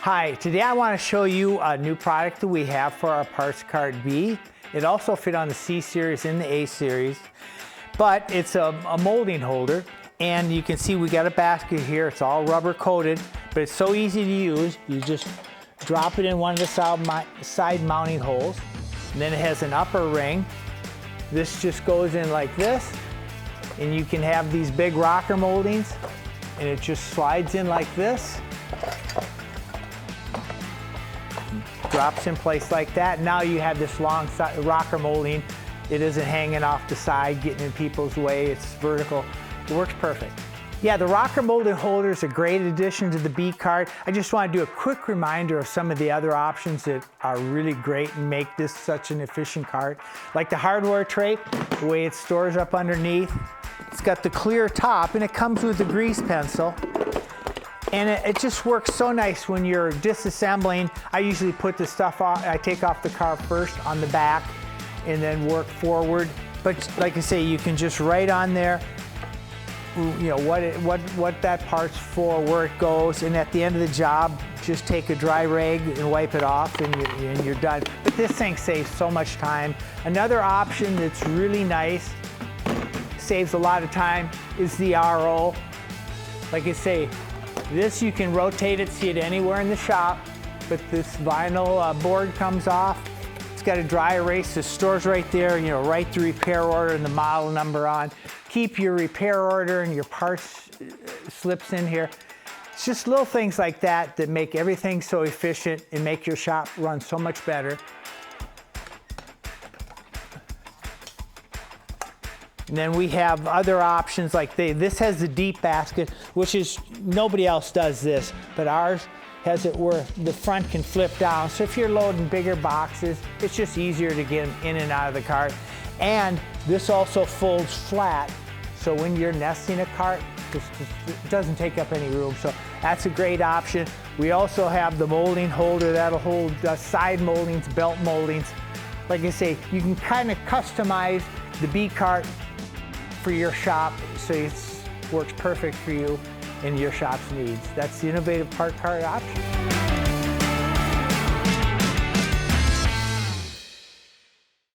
Hi, today I want to show you a new product that we have for our parts cart B. It also fit on the C series and the A series, but it's a molding holder, and you can see we got a basket here. It's all rubber coated, but it's so easy to use. You just drop it in one of the side mounting holes, and then it has an upper ring. This just goes in like this, and you can have these big rocker moldings, and it just slides in like this. Drops in place like that. Now you have this long rocker molding. It isn't hanging off the side, getting in people's way. It's vertical. It works perfect. Yeah, the rocker molding holder is a great addition to the B cart. I just want to do a quick reminder of some of the other options that are really great and make this such an efficient cart. Like the hardware tray, the way it stores up underneath. It's got the clear top, and it comes with a grease pencil. And it just works so nice when you're disassembling. I usually put the stuff off, I take off the car first on the back and then work forward. But like I say, you can just write on there, you know, what that part's for, where it goes, and at the end of the job, just take a dry rag and wipe it off and you're done. But this thing saves so much time. Another option that's really nice, saves a lot of time, is the RO. Like I say, this you can rotate it, see it anywhere in the shop, but this vinyl board comes off. It's got a dry erase, it stores right there, you know, write the repair order and the model number on. Keep your repair order and your parts slips in here. It's just little things like that that make everything so efficient and make your shop run so much better. And then we have other options like this has the deep basket, which is, nobody else does this, but ours has it where the front can flip down. So if you're loading bigger boxes, it's just easier to get them in and out of the cart. And this also folds flat, so when you're nesting a cart, it doesn't take up any room. So that's a great option. We also have the molding holder that'll hold side moldings, belt moldings. Like I say, you can kind of customize the B cart for your shop, so it works perfect for you and your shop's needs. That's the innovative part cart option.